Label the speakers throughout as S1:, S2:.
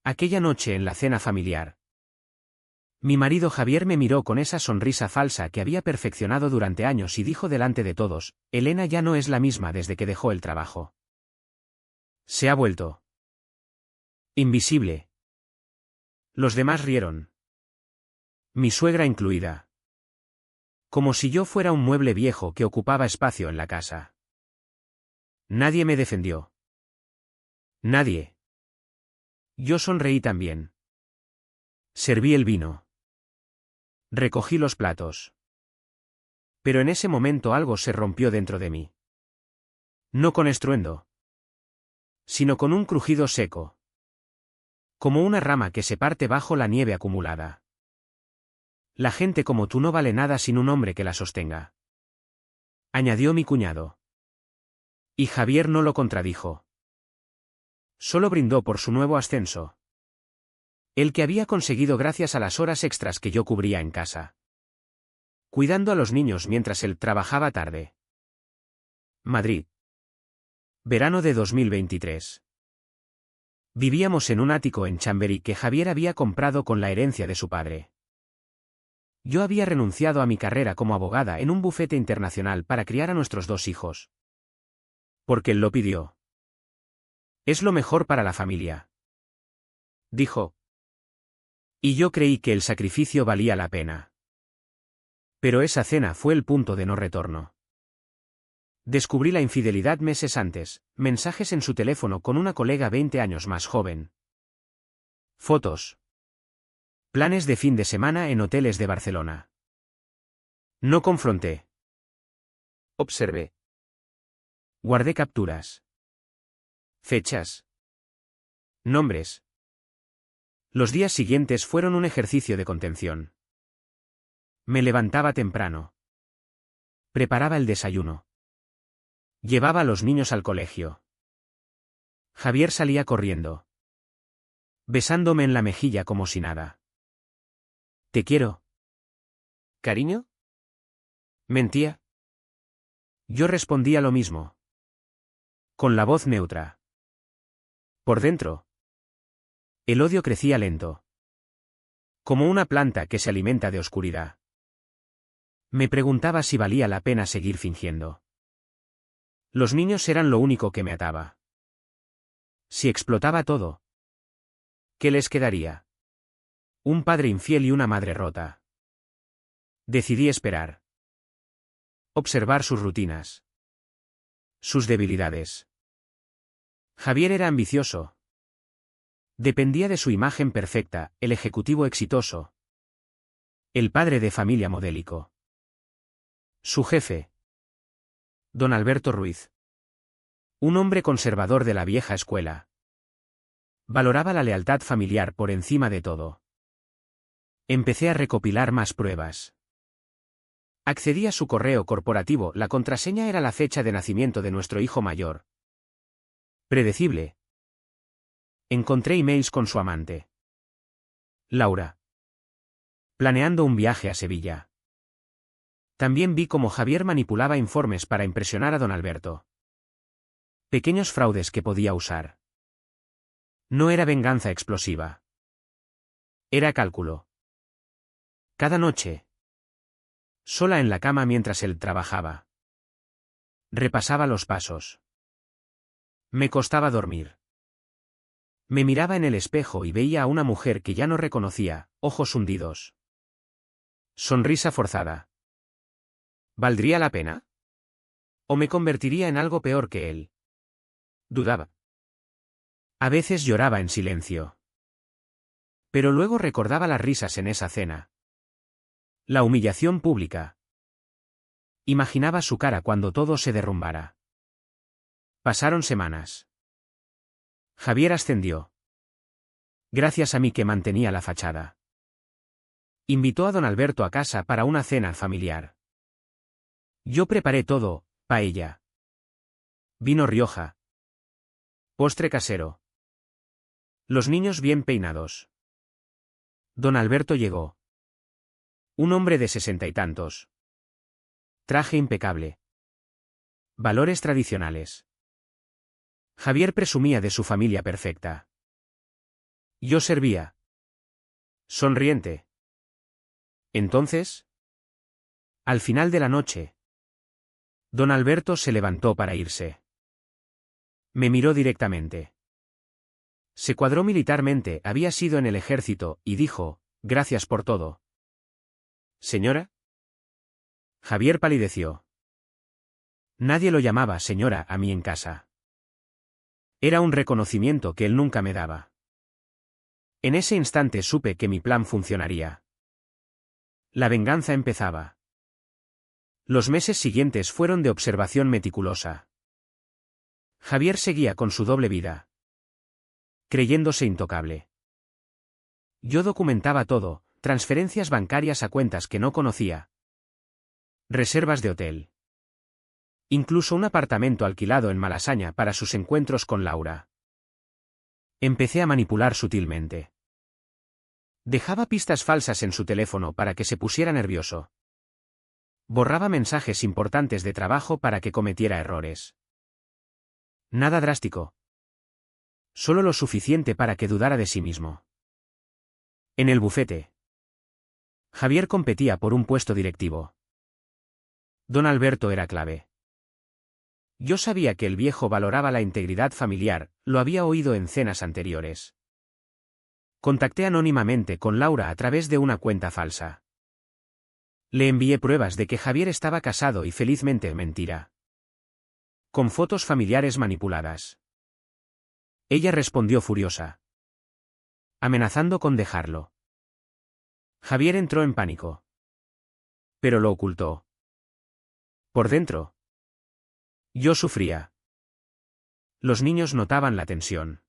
S1: Aquella noche en la cena familiar. Mi marido Javier me miró con esa sonrisa falsa que había perfeccionado durante años y dijo delante de todos: Elena ya no es la misma desde que dejó el trabajo. Se ha vuelto invisible. Los demás rieron. Mi suegra incluida. Como si yo fuera un mueble viejo que ocupaba espacio en la casa. Nadie me defendió. Nadie. Yo sonreí también. Serví el vino. Recogí los platos. Pero en ese momento algo se rompió dentro de mí. No con estruendo, sino con un crujido seco. Como una rama que se parte bajo la nieve acumulada. La gente como tú no vale nada sin un hombre que la sostenga. Añadió mi cuñado. Y Javier no lo contradijo. Solo brindó por su nuevo ascenso. El que había conseguido gracias a las horas extras que yo cubría en casa. Cuidando a los niños mientras él trabajaba tarde. Madrid. Verano de 2023. Vivíamos en un ático en Chamberí que Javier había comprado con la herencia de su padre. Yo había renunciado a mi carrera como abogada en un bufete internacional para criar a nuestros 2 hijos. Porque él lo pidió. Es lo mejor para la familia. Dijo. Y yo creí que el sacrificio valía la pena. Pero esa cena fue el punto de no retorno. Descubrí la infidelidad meses antes, mensajes en su teléfono con una colega 20 años más joven. Fotos. Planes de fin de semana en hoteles de Barcelona. No confronté. Observé. Guardé capturas. Fechas. Nombres. Los días siguientes fueron un ejercicio de contención. Me levantaba temprano. Preparaba el desayuno. Llevaba a los niños al colegio. Javier salía corriendo. Besándome en la mejilla como si nada. Te quiero. ¿Cariño? ¿Mentía? Yo respondía lo mismo. Con la voz neutra. Por dentro. El odio crecía lento. Como una planta que se alimenta de oscuridad. Me preguntaba si valía la pena seguir fingiendo. Los niños eran lo único que me ataba. Si explotaba todo, ¿qué les quedaría? Un padre infiel y una madre rota. Decidí esperar. Observar sus rutinas. Sus debilidades. Javier era ambicioso. Dependía de su imagen perfecta, el ejecutivo exitoso. El padre de familia modélico. Su jefe. Don Alberto Ruiz. Un hombre conservador de la vieja escuela. Valoraba la lealtad familiar por encima de todo. Empecé a recopilar más pruebas. Accedí a su correo corporativo, la contraseña era la fecha de nacimiento de nuestro hijo mayor. Predecible. Encontré emails con su amante. Laura. Planeando un viaje a Sevilla. También vi cómo Javier manipulaba informes para impresionar a don Alberto. Pequeños fraudes que podía usar. No era venganza explosiva. Era cálculo. Cada noche. Sola en la cama mientras él trabajaba. Repasaba los pasos. Me costaba dormir. Me miraba en el espejo y veía a una mujer que ya no reconocía, ojos hundidos. Sonrisa forzada. ¿Valdría la pena? ¿O me convertiría en algo peor que él? Dudaba. A veces lloraba en silencio. Pero luego recordaba las risas en esa cena. La humillación pública. Imaginaba su cara cuando todo se derrumbara. Pasaron semanas. Javier ascendió. Gracias a mí que mantenía la fachada. Invitó a don Alberto a casa para una cena familiar. Yo preparé todo, paella. Vino Rioja. Postre casero. Los niños bien peinados. Don Alberto llegó. Un hombre de 60 y tantos. Traje impecable. Valores tradicionales. Javier presumía de su familia perfecta. Yo servía. Sonriente. Entonces, al final de la noche, don Alberto se levantó para irse. Me miró directamente. Se cuadró militarmente, había sido en el ejército, y dijo, gracias por todo. ¿Señora? Javier palideció. Nadie lo llamaba señora a mí en casa. Era un reconocimiento que él nunca me daba. En ese instante supe que mi plan funcionaría. La venganza empezaba. Los meses siguientes fueron de observación meticulosa. Javier seguía con su doble vida, creyéndose intocable. Yo documentaba todo, transferencias bancarias a cuentas que no conocía, reservas de hotel. Incluso un apartamento alquilado en Malasaña para sus encuentros con Laura. Empecé a manipular sutilmente. Dejaba pistas falsas en su teléfono para que se pusiera nervioso. Borraba mensajes importantes de trabajo para que cometiera errores. Nada drástico. Solo lo suficiente para que dudara de sí mismo. En el bufete, Javier competía por un puesto directivo. Don Alberto era clave. Yo sabía que el viejo valoraba la integridad familiar, lo había oído en cenas anteriores. Contacté anónimamente con Laura a través de una cuenta falsa. Le envié pruebas de que Javier estaba casado y felizmente mentira. Con fotos familiares manipuladas. Ella respondió furiosa, amenazando con dejarlo. Javier entró en pánico. Pero lo ocultó. Por dentro, yo sufría. Los niños notaban la tensión.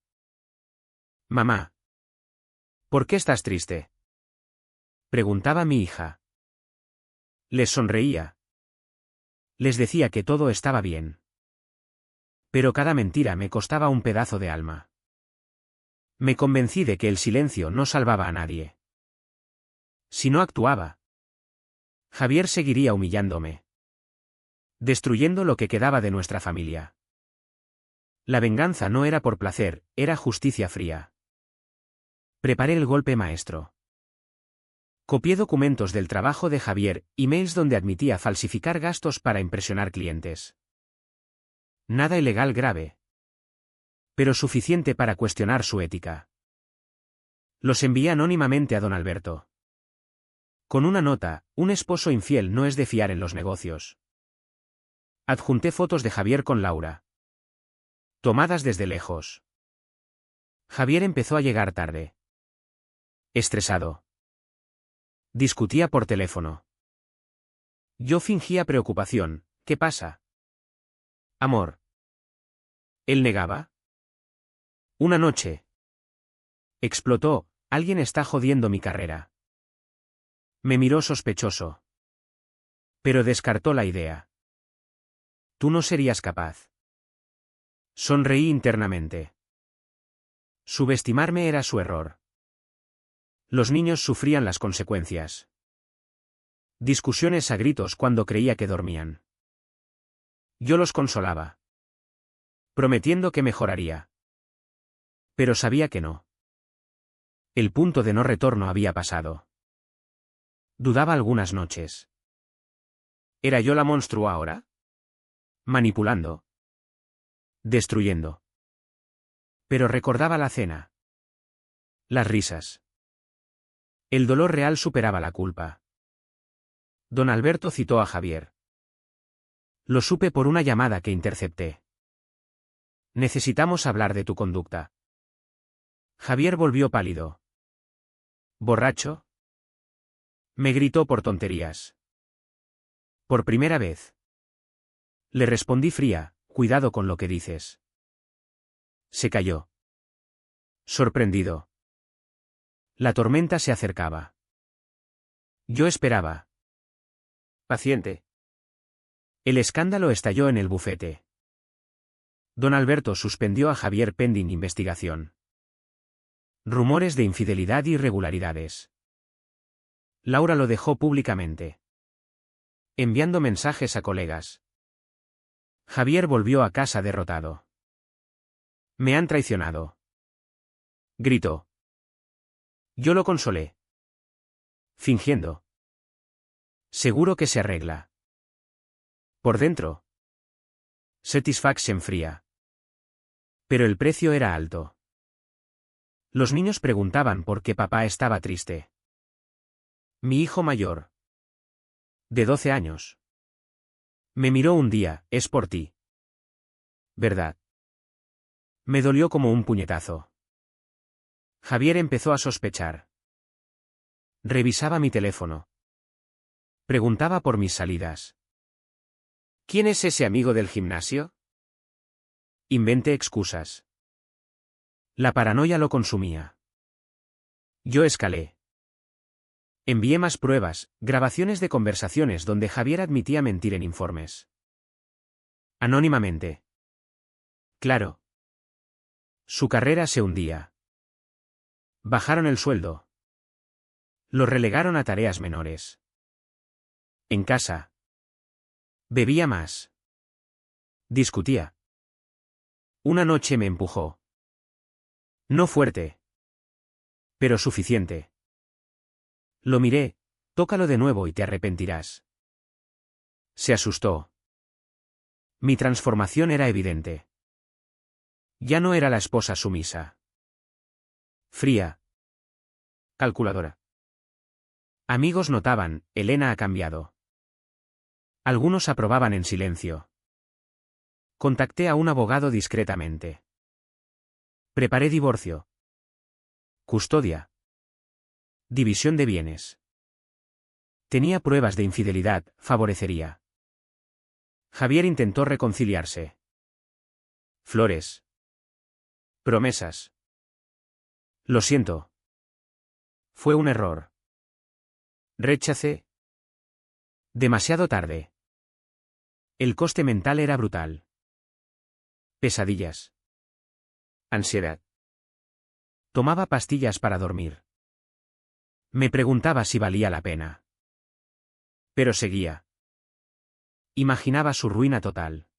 S1: Mamá, ¿por qué estás triste?, preguntaba mi hija. Les sonreía. Les decía que todo estaba bien. Pero cada mentira me costaba un pedazo de alma. Me convencí de que el silencio no salvaba a nadie. Si no actuaba, Javier seguiría humillándome, destruyendo lo que quedaba de nuestra familia. La venganza no era por placer, era justicia fría. Preparé el golpe maestro. Copié documentos del trabajo de Javier, emails donde admitía falsificar gastos para impresionar clientes. Nada ilegal grave, pero suficiente para cuestionar su ética. Los envié anónimamente a don Alberto. Con una nota, un esposo infiel no es de fiar en los negocios. Adjunté fotos de Javier con Laura, tomadas desde lejos. Javier empezó a llegar tarde. Estresado. Discutía por teléfono. Yo fingía preocupación. ¿Qué pasa? Amor. Él negaba. Una noche. Explotó, alguien está jodiendo mi carrera. Me miró sospechoso. Pero descartó la idea. Tú no serías capaz. Sonreí internamente. Subestimarme era su error. Los niños sufrían las consecuencias. Discusiones a gritos cuando creía que dormían. Yo los consolaba, prometiendo que mejoraría. Pero sabía que no. El punto de no retorno había pasado. Dudaba algunas noches. ¿Era yo la monstrua ahora? Manipulando. Destruyendo. Pero recordaba la cena. Las risas. El dolor real superaba la culpa. Don Alberto citó a Javier. Lo supe por una llamada que intercepté. Necesitamos hablar de tu conducta. Javier volvió pálido. ¿Borracho? Me gritó por tonterías. Por primera vez. Le respondí fría, cuidado con lo que dices. Se calló. Sorprendido. La tormenta se acercaba. Yo esperaba. Paciente. El escándalo estalló en el bufete. Don Alberto suspendió a Javier pending investigación. Rumores de infidelidad y irregularidades. Laura lo dejó públicamente, enviando mensajes a colegas. Javier volvió a casa derrotado. Me han traicionado, gritó. Yo lo consolé. Fingiendo. Seguro que se arregla. Por dentro. Satisfaction fría. Pero el precio era alto. Los niños preguntaban por qué papá estaba triste. Mi hijo mayor, de 12 años, me miró un día, es por ti. ¿Verdad? Me dolió como un puñetazo. Javier empezó a sospechar. Revisaba mi teléfono. Preguntaba por mis salidas. ¿Quién es ese amigo del gimnasio? Inventé excusas. La paranoia lo consumía. Yo escalé. Envié más pruebas, grabaciones de conversaciones donde Javier admitía mentir en informes. Anónimamente. Claro. Su carrera se hundía. Bajaron el sueldo. Lo relegaron a tareas menores. En casa. Bebía más. Discutía. Una noche me empujó. No fuerte. Pero suficiente. Lo miré, tócalo de nuevo y te arrepentirás. Se asustó. Mi transformación era evidente. Ya no era la esposa sumisa. Fría. Calculadora. Amigos notaban, Elena ha cambiado. Algunos aprobaban en silencio. Contacté a un abogado discretamente. Preparé divorcio. Custodia. División de bienes. Tenía pruebas de infidelidad, favorecería. Javier intentó reconciliarse. Flores. Promesas. Lo siento. Fue un error. Rechacé. Demasiado tarde. El coste mental era brutal. Pesadillas. Ansiedad. Tomaba pastillas para dormir. Me preguntaba si valía la pena. Pero seguía. Imaginaba su ruina total.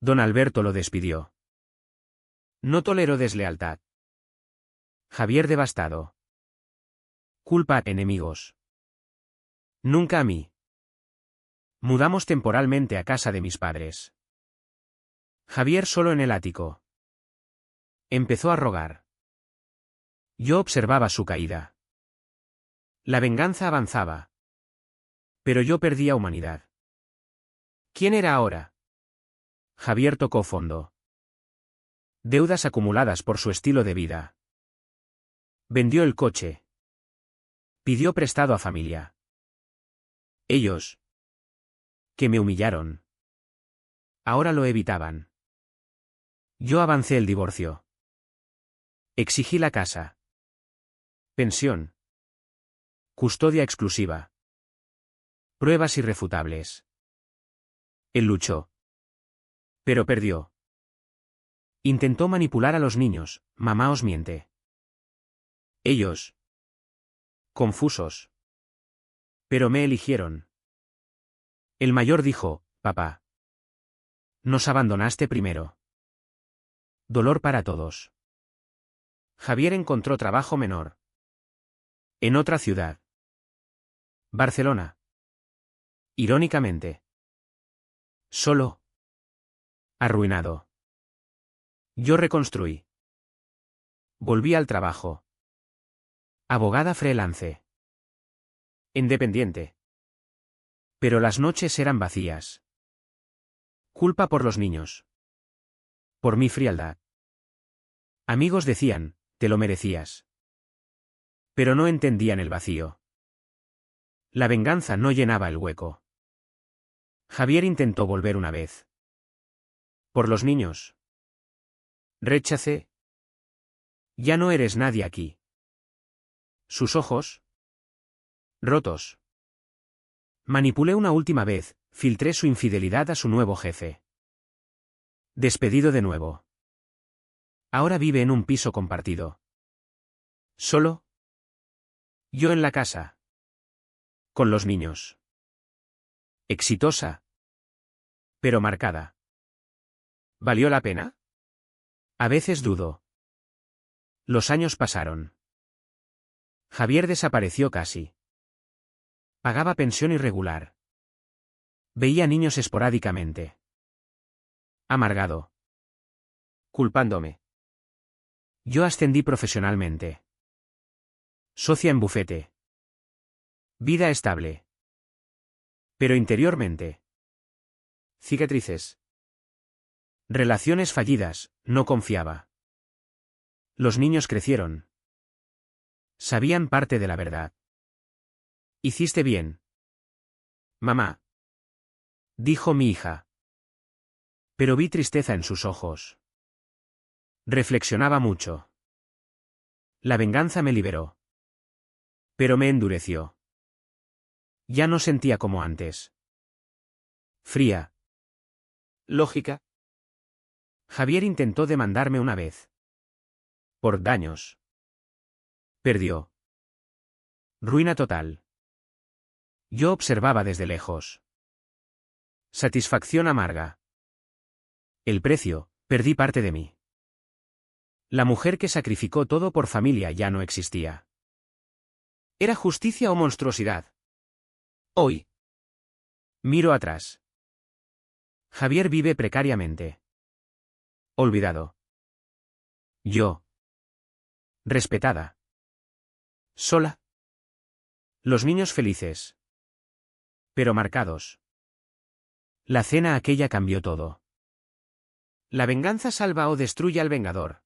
S1: Don Alberto lo despidió. No toleró deslealtad. Javier devastado. Culpa a enemigos. Nunca a mí. Mudamos temporalmente a casa de mis padres. Javier solo en el ático. Empezó a rogar. Yo observaba su caída. La venganza avanzaba. Pero yo perdía humanidad. ¿Quién era ahora? Javier tocó fondo. Deudas acumuladas por su estilo de vida. Vendió el coche. Pidió prestado a familia. Ellos. Que me humillaron. Ahora lo evitaban. Yo avancé el divorcio. Exigí la casa. Pensión. Custodia exclusiva. Pruebas irrefutables. Él luchó. Pero perdió. Intentó manipular a los niños, mamá os miente. Ellos. Confusos. Pero me eligieron. El mayor dijo, papá. Nos abandonaste primero. Dolor para todos. Javier encontró trabajo menor. En otra ciudad. Barcelona. Irónicamente. Solo. Arruinado. Yo reconstruí. Volví al trabajo. Abogada freelance. Independiente. Pero las noches eran vacías. Culpa por los niños. Por mi frialdad. Amigos decían, te lo merecías. Pero no entendían el vacío. La venganza no llenaba el hueco. Javier intentó volver una vez. Por los niños. Rechacé. Ya no eres nadie aquí. Sus ojos. Rotos. Manipulé una última vez, filtré su infidelidad a su nuevo jefe. Despedido de nuevo. Ahora vive en un piso compartido. ¿Solo? Yo en la casa. Con los niños. Exitosa. Pero marcada. ¿Valió la pena? A veces dudo. Los años pasaron. Javier desapareció casi. Pagaba pensión irregular. Veía niños esporádicamente. Amargado. Culpándome. Yo ascendí profesionalmente. Socia en bufete. Vida estable. Pero interiormente. Cicatrices. Relaciones fallidas, no confiaba. Los niños crecieron. Sabían parte de la verdad. Hiciste bien. Mamá. Dijo mi hija. Pero vi tristeza en sus ojos. Reflexionaba mucho. La venganza me liberó. Pero me endureció. Ya no sentía como antes. Fría. Lógica. Javier intentó demandarme una vez. Por daños. Perdió. Ruina total. Yo observaba desde lejos. Satisfacción amarga. El precio, perdí parte de mí. La mujer que sacrificó todo por familia ya no existía. ¿Era justicia o monstruosidad? Hoy. Miro atrás. Javier vive precariamente. Olvidado. Yo. Respetada. Sola. Los niños felices. Pero marcados. La cena aquella cambió todo. La venganza salva o destruye al vengador.